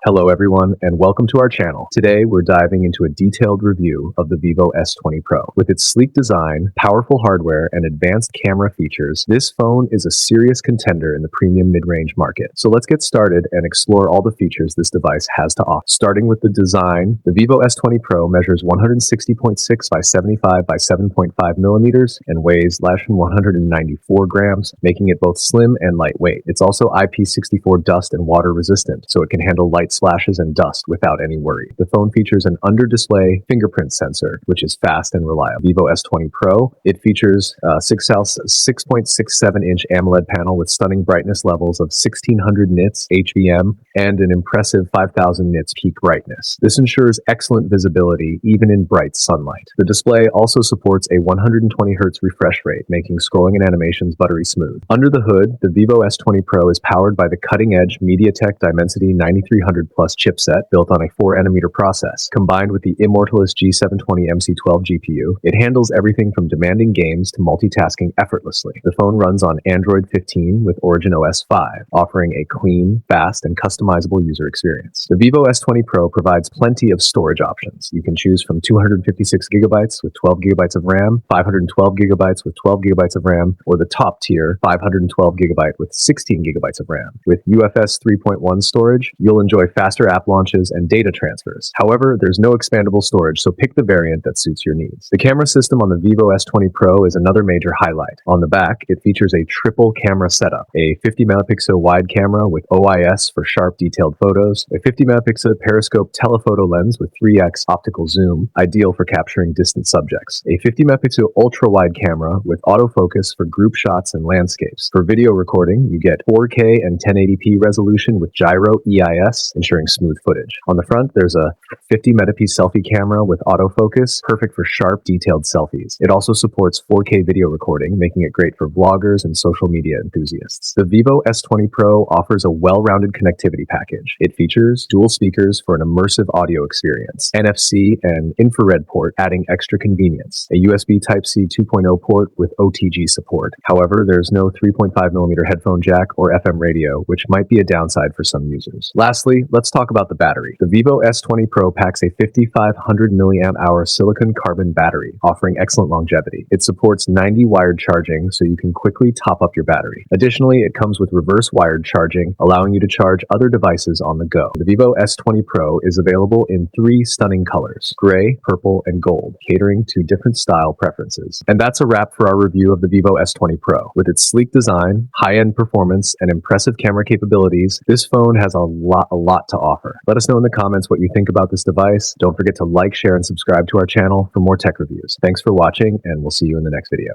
Hello everyone and welcome to our channel. Today we're diving into a detailed review of the Vivo S20 Pro. With its sleek design, powerful hardware, and advanced camera features, this phone is a serious contender in the premium mid-range market. So let's get started and explore all the features this device has to offer. Starting with the design, the Vivo S20 Pro measures 160.6 by 75 by 7.5 millimeters and weighs less than 194 grams, making it both slim and lightweight. It's also IP64 dust and water resistant, so it can handle light splashes and dust without any worry. The phone features an under-display fingerprint sensor, which is fast and reliable. Vivo S20 Pro, it features a 6.67-inch AMOLED panel with stunning brightness levels of 1600 nits HVM and an impressive 5000 nits peak brightness. This ensures excellent visibility even in bright sunlight. The display also supports a 120 Hz refresh rate, making scrolling and animations buttery smooth. Under the hood, the Vivo S20 Pro is powered by the cutting-edge MediaTek Dimensity 9300 Plus chipset built on a 4nm process. Combined with the Immortalis G720 MC12 GPU, it handles everything from demanding games to multitasking effortlessly. The phone runs on Android 15 with Origin OS 5, offering a clean, fast, and customizable user experience. The Vivo S20 Pro provides plenty of storage options. You can choose from 256GB with 12GB of RAM, 512GB with 12GB of RAM, or the top tier 512GB with 16GB of RAM. With UFS 3.1 storage, you'll enjoy faster app launches and data transfers. However, there's no expandable storage, so pick the variant that suits your needs. The camera system on the Vivo S20 Pro is another major highlight. On the back, it features a triple camera setup, a 50-megapixel wide camera with OIS for sharp detailed photos, a 50-megapixel periscope telephoto lens with 3x optical zoom, ideal for capturing distant subjects, a 50-megapixel ultra-wide camera with autofocus for group shots and landscapes. For video recording, you get 4K and 1080p resolution with gyro EIS, ensuring smooth footage. On the front, there's a 50-megapixel selfie camera with autofocus, perfect for sharp, detailed selfies. It also supports 4K video recording, making it great for vloggers and social media enthusiasts. The Vivo S20 Pro offers a well-rounded connectivity package. It features dual speakers for an immersive audio experience, NFC and infrared port adding extra convenience, a USB Type-C 2.0 port with OTG support. However, there's no 3.5mm headphone jack or FM radio, which might be a downside for some users. Lastly, let's talk about the battery. The Vivo S20 Pro packs a 5500 mAh silicon carbon battery, offering excellent longevity. It supports 90 wired charging, so you can quickly top up your battery. Additionally, it comes with reverse wired charging, allowing you to charge other devices on the go. The Vivo S20 Pro is available in 3 stunning colors: gray, purple, and gold, catering to different style preferences. And that's a wrap for our review of the Vivo S20 Pro. With its sleek design, high-end performance, and impressive camera capabilities, this phone has a lot to offer. Let us know in the comments what you think about this device. Don't forget to like, share, and subscribe to our channel for more tech reviews. Thanks for watching, and we'll see you in the next video.